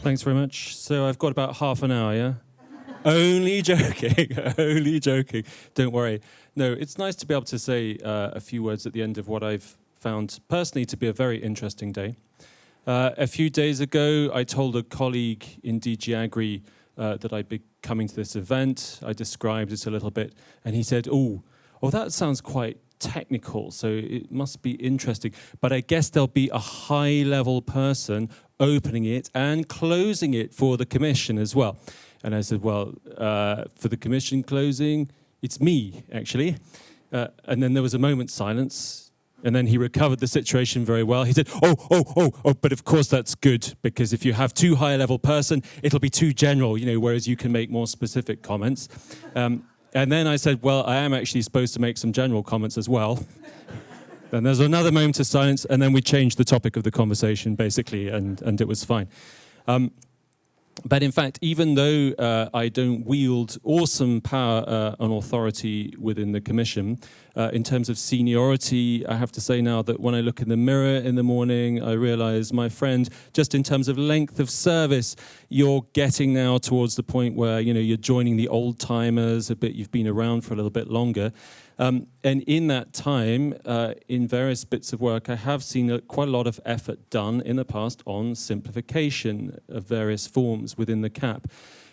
Thanks very much. So I've got about half an hour, yeah? Only joking, only joking. Don't worry. No, it's nice to be able to say a few words at the end of what I've found personally to be a very interesting day. A few days ago, I told a colleague in DG AGRI that I'd be coming to this event. I described it a little bit, and he said, oh, that sounds quite technical, so it must be interesting. But I guess there'll be a high-level person opening it and closing it for the commission as well. And I said, well, for the commission closing, it's me, actually. And then there was a moment's silence, and then he recovered the situation very well. He said, oh, but of course that's good, because if you have too high-level person, it'll be too general, whereas you can make more specific comments. And then I said, well, I am actually supposed to make some general comments as well. Then there's another moment of silence, and then we changed the topic of the conversation, basically, and it was fine. But in fact, even though I don't wield awesome power and authority within the Commission, in terms of seniority, I have to say now that when I look in the mirror in the morning, I realize, my friend, just in terms of length of service, you're getting now towards the point where, you're joining the old timers a bit, you've been around for a little bit longer. And in that time, in various bits of work, I have seen quite a lot of effort done in the past on simplification of various forms within the CAP.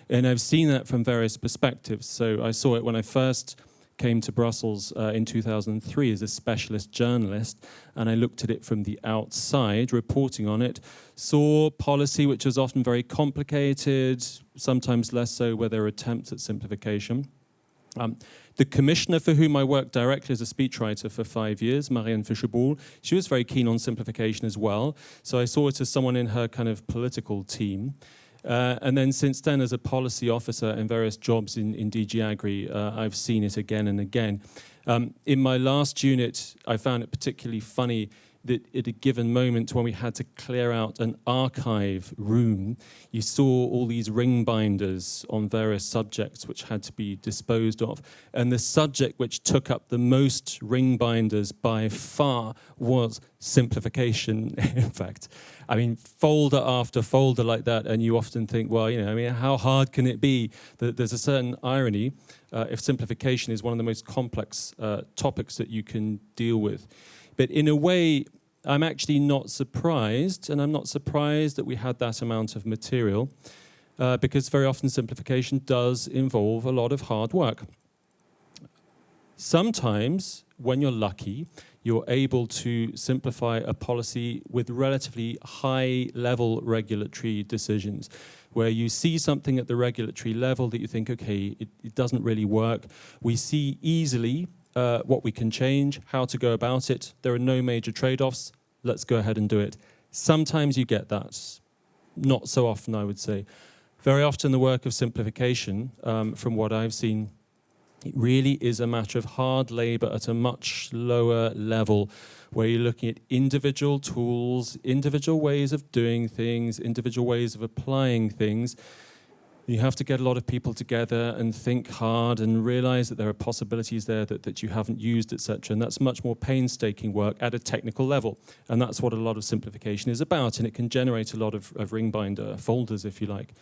And I've seen that from various perspectives. So I saw it when I first came to Brussels in 2003 as a specialist journalist, and I looked at it from the outside, reporting on it, saw policy which was often very complicated, sometimes less so, where there are attempts at simplification. The commissioner for whom I worked directly as a speechwriter for 5 years, Marianne Fischer-Boel, she was very keen on simplification as well. So I saw it as someone in her kind of political team. And then since then, as a policy officer in various jobs in DG AGRI, I've seen it again and again. In my last unit, I found it particularly funny that at a given moment when we had to clear out an archive room, you saw all these ring binders on various subjects which had to be disposed of. And the subject which took up the most ring binders by far was simplification, in fact. I mean, folder after folder like that, and you often think, well, how hard can it be? There's a certain irony if simplification is one of the most complex topics that you can deal with. But in a way, I'm actually not surprised, and I'm not surprised that we had that amount of material, because very often simplification does involve a lot of hard work. Sometimes, when you're lucky, you're able to simplify a policy with relatively high-level regulatory decisions, where you see something at the regulatory level that you think, okay, it doesn't really work. We see easily what we can change, how to go about it. There are no major trade-offs. Let's go ahead and do it. Sometimes you get that. Not so often, I would say. Very often the work of simplification, from what I've seen, it really is a matter of hard labor at a much lower level, where you're looking at individual tools, individual ways of doing things, individual ways of applying things. You have to get a lot of people together and think hard and realize that there are possibilities there that you haven't used, etc. And that's much more painstaking work at a technical level. And that's what a lot of simplification is about. And it can generate a lot of ring binder folders, if you like.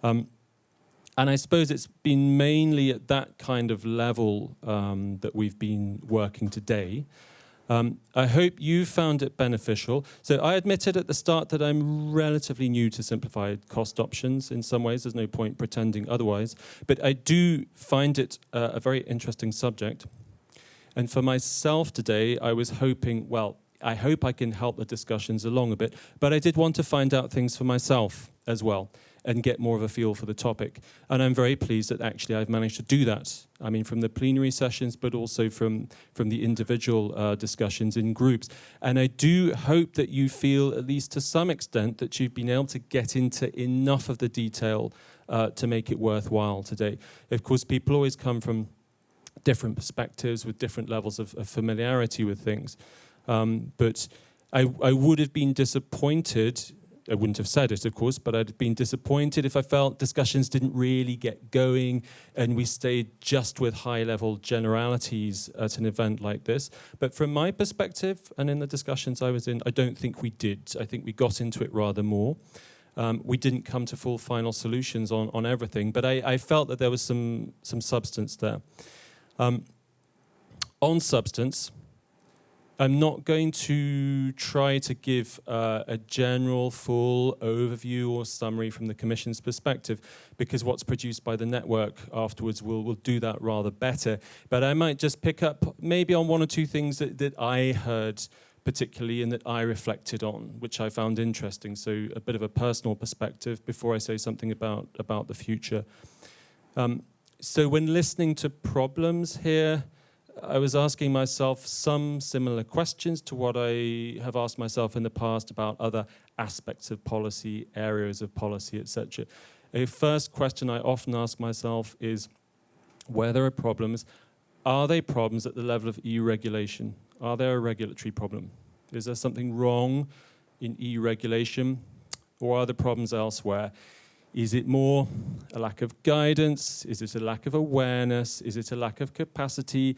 And I suppose it's been mainly at that kind of level that we've been working today. I hope you found it beneficial. So I admitted at the start that I'm relatively new to simplified cost options in some ways. There's no point pretending otherwise. But I do find it a very interesting subject. And for myself today, I was hoping, well, I hope I can help the discussions along a bit, but I did want to find out things for myself as well and get more of a feel for the topic. And I'm very pleased that actually I've managed to do that. I mean, from the plenary sessions, but also from the individual discussions in groups. And I do hope that you feel, at least to some extent, that you've been able to get into enough of the detail to make it worthwhile today. Of course, people always come from different perspectives with different levels of familiarity with things. But I would have been disappointed, I wouldn't have said it, of course, but I'd have been disappointed if I felt discussions didn't really get going and we stayed just with high-level generalities at an event like this. But from my perspective, and in the discussions I was in, I don't think we did. I think we got into it rather more. We didn't come to full final solutions on everything, but I felt that there was some substance there. On substance, I'm not going to try to give a general, full overview or summary from the Commission's perspective, because what's produced by the network afterwards will do that rather better. But I might just pick up maybe on one or two things that I heard particularly and that I reflected on, which I found interesting. So a bit of a personal perspective before I say something about the future. So when listening to problems here, I was asking myself some similar questions to what I have asked myself in the past about other aspects of policy, areas of policy, etc. A first question I often ask myself is, where there are problems, are they problems at the level of EU regulation? Are there a regulatory problem? Is there something wrong in EU regulation, or are the problems elsewhere? Is it more a lack of guidance? Is it a lack of awareness? Is it a lack of capacity?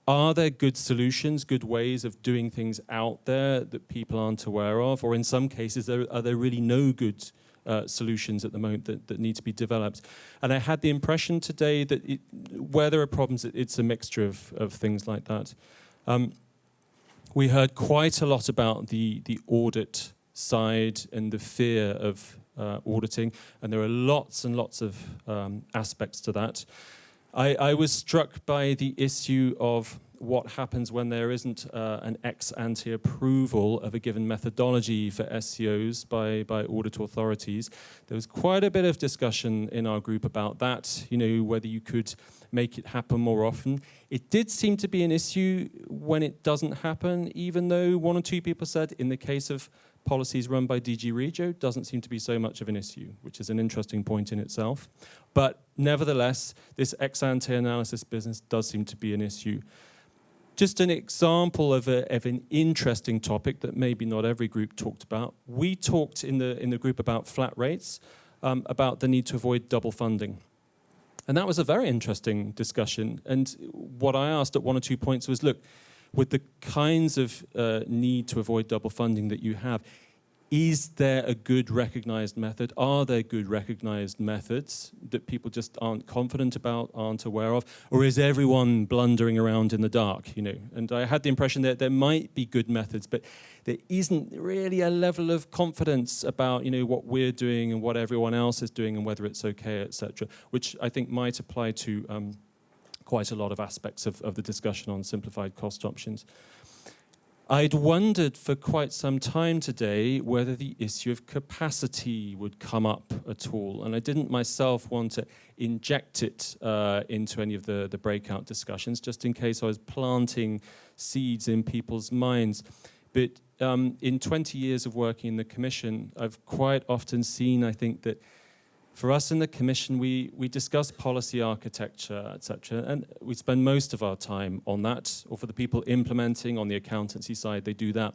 Are there good solutions, good ways of doing things out there that people aren't aware of? Or in some cases, are there really no good solutions at the moment that need to be developed? And I had the impression today that where there are problems, it's a mixture of things like that. We heard quite a lot about the audit side and the fear of auditing, and there are lots and lots of aspects to that. I was struck by the issue of what happens when there isn't an ex-ante approval of a given methodology for SCOs by audit authorities. There was quite a bit of discussion in our group about that, whether you could make it happen more often. It did seem to be an issue when it doesn't happen, even though one or two people said in the case of policies run by DG Regio, doesn't seem to be so much of an issue, which is an interesting point in itself. But nevertheless, this ex-ante analysis business does seem to be an issue. Just an example of an interesting topic that maybe not every group talked about. We talked in the group about flat rates, about the need to avoid double funding. And that was a very interesting discussion. And what I asked at one or 2 points was, look, with the kinds of need to avoid double funding that you have, is there a good recognized method? Are there good recognized methods that people just aren't confident about, aren't aware of? Or is everyone blundering around in the dark, And I had the impression that there might be good methods, but there isn't really a level of confidence about, what we're doing and what everyone else is doing and whether it's okay, etc., which I think might apply to quite a lot of aspects of the discussion on simplified cost options. I'd wondered for quite some time today whether the issue of capacity would come up at all, and I didn't myself want to inject it into any of the breakout discussions, just in case I was planting seeds in people's minds. But in 20 years of working in the Commission, I've quite often seen, I think, that for us in the Commission, we discuss policy architecture, etc., and we spend most of our time on that, or for the people implementing on the accountancy side, they do that.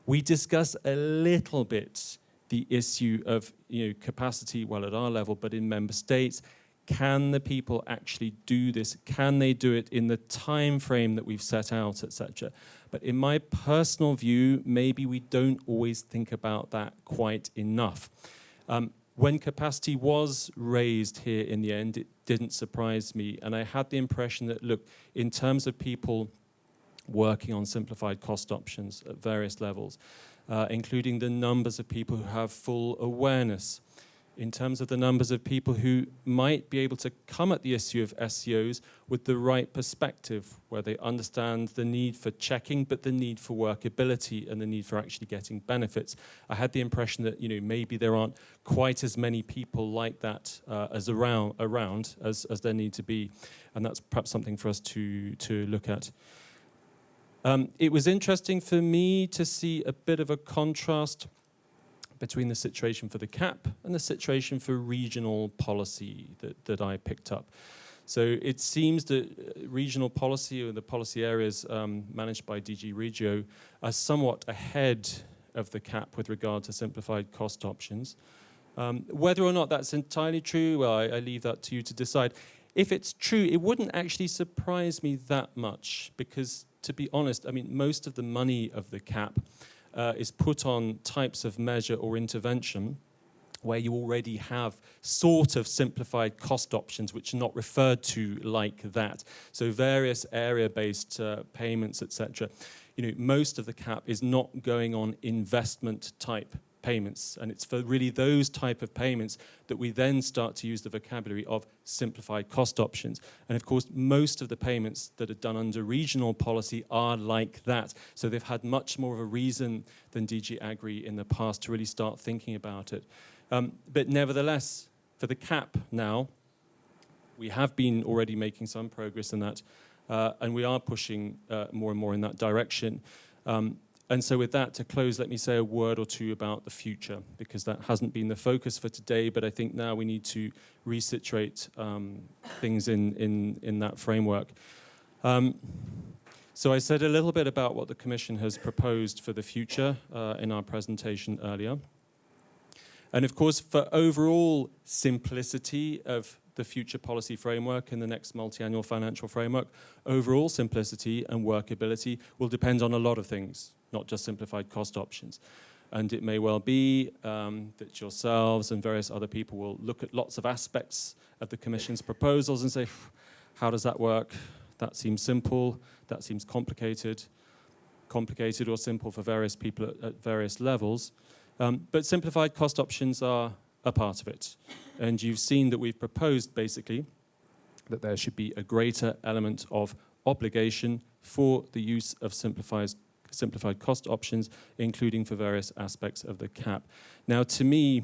We discuss a little bit the issue of capacity, well, at our level, but in member states. Can the people actually do this? Can they do it in the time frame that we've set out, etc.? But in my personal view, maybe we don't always think about that quite enough. When capacity was raised here in the end, it didn't surprise me. And I had the impression that, look, in terms of people working on simplified cost options at various levels, including the numbers of people who have full awareness, in terms of the numbers of people who might be able to come at the issue of SCOs with the right perspective, where they understand the need for checking, but the need for workability and the need for actually getting benefits. I had the impression that maybe there aren't quite as many people like that as around as there need to be, and that's perhaps something for us to look at. It was interesting for me to see a bit of a contrast between the situation for the CAP and the situation for regional policy that I picked up. So it seems that regional policy, or the policy areas managed by DG Regio, are somewhat ahead of the CAP with regard to simplified cost options. Whether or not that's entirely true, well, I leave that to you to decide. If it's true, it wouldn't actually surprise me that much, because, to be honest, most of the money of the CAP is put on types of measure or intervention where you already have sort of simplified cost options which are not referred to like that. So various area-based payments, etc. Most of the cap is not going on investment type payments, and it's for really those type of payments that we then start to use the vocabulary of simplified cost options. And of course, most of the payments that are done under regional policy are like that. So they've had much more of a reason than DG AGRI in the past to really start thinking about it. But nevertheless, for the cap now, we have been already making some progress in that, and we are pushing more and more in that direction. And so with that, to close, let me say a word or two about the future, because that hasn't been the focus for today, but I think now we need to resituate things in that framework. So I said a little bit about what the Commission has proposed for the future in our presentation earlier. And of course, for overall simplicity of the future policy framework in the next multi-annual financial framework, overall simplicity and workability will depend on a lot of things, not just simplified cost options. And it may well be that yourselves and various other people will look at lots of aspects of the Commission's proposals and say, how does that work? That seems simple, that seems complicated or simple for various people at various levels. But simplified cost options are a part of it. And you've seen that we've proposed, basically, that there should be a greater element of obligation for the use of simplified cost options, including for various aspects of the cap. Now, to me,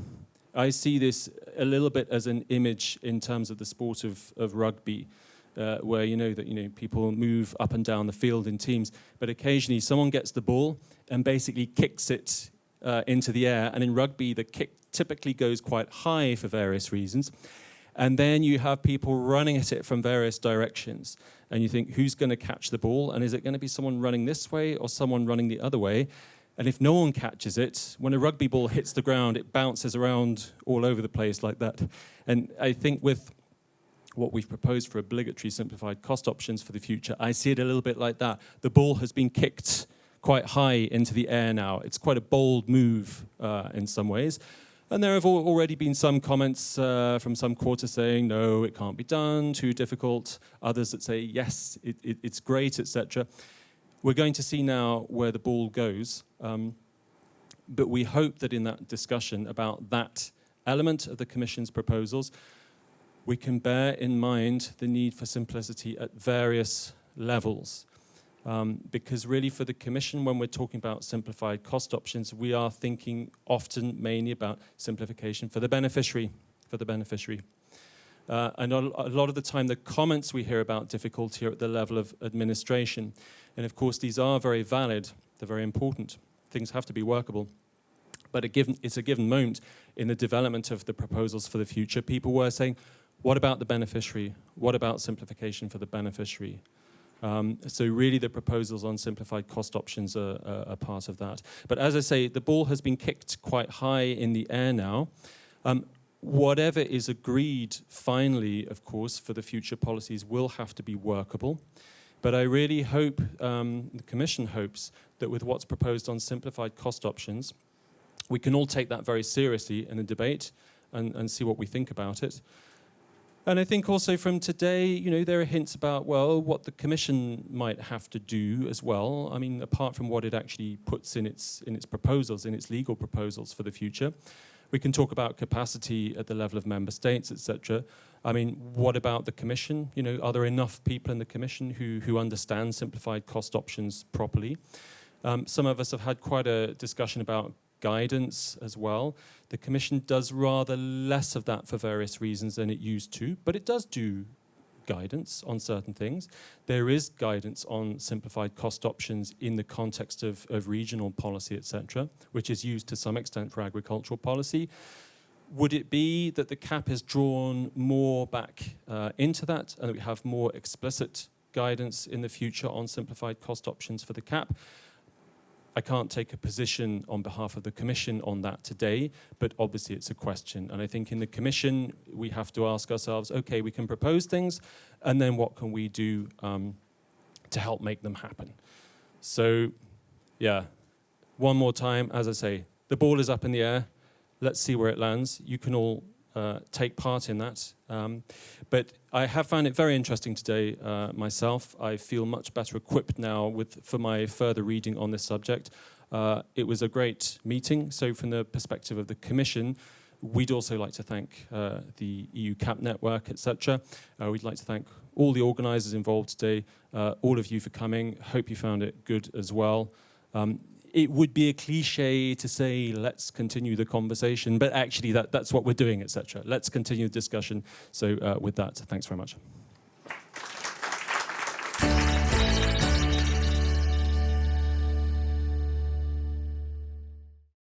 I see this a little bit as an image in terms of the sport of rugby, where people move up and down the field in teams, but occasionally someone gets the ball and basically kicks it into the air, and in rugby the kick typically goes quite high for various reasons, and then you have people running at it from various directions, and you think, who's going to catch the ball, and is it going to be someone running this way or someone running the other way? And if no one catches it, when a rugby ball hits the ground, it bounces around all over the place like that. And I think with what we've proposed for obligatory simplified cost options for the future, I see it a little bit like that. The ball has been kicked quite high into the air now. It's quite a bold move in some ways. And there have already been some comments from some quarters saying, no, it can't be done, too difficult. Others that say, yes, it's great, etc. We're going to see now where the ball goes. But we hope that in that discussion about that element of the Commission's proposals, we can bear in mind the need for simplicity at various levels. Because really for the Commission, when we're talking about simplified cost options, we are thinking often mainly about simplification for the beneficiary. And a lot of the time, the comments we hear about difficulty are at the level of administration. And of course, these are very valid, they're very important. Things have to be workable. But it's a given moment in the development of the proposals for the future. People were saying, what about the beneficiary? What about simplification for the beneficiary? So really the proposals on simplified cost options are part of that. But as I say, the ball has been kicked quite high in the air now. Whatever is agreed finally, of course, for the future policies will have to be workable. But I really hope, the Commission hopes, that with what's proposed on simplified cost options, we can all take that very seriously in the debate and see what we think about it. And I think also from today, there are hints about, well, what the Commission might have to do as well. I mean, apart from what it actually puts in its proposals, in its legal proposals for the future. We can talk about capacity at the level of member states, etc. I mean, what about the Commission? Are there enough people in the Commission who understand simplified cost options properly? Some of us have had quite a discussion about guidance as well. The Commission does rather less of that for various reasons than it used to, but it does do guidance on certain things. There is guidance on simplified cost options in the context of regional policy, etc., which is used to some extent for agricultural policy. Would it be that the cap is drawn more back into that and that we have more explicit guidance in the future on simplified cost options for the cap? I can't take a position on behalf of the Commission on that today, but obviously it's a question. And I think in the Commission, we have to ask ourselves, okay, we can propose things, and then what can we do to help make them happen? So, yeah, one more time, as I say, the ball is up in the air. Let's see where it lands. You can all take part in that. But I have found it very interesting today myself. I feel much better equipped now for my further reading on this subject. It was a great meeting. So from the perspective of the Commission, we'd also like to thank the EU CAP network, etc. We'd like to thank all the organisers involved today, all of you for coming. Hope you found it good as well. It would be a cliche to say, let's continue the conversation, but actually that's what we're doing, etc. Let's continue the discussion. So with that, thanks very much.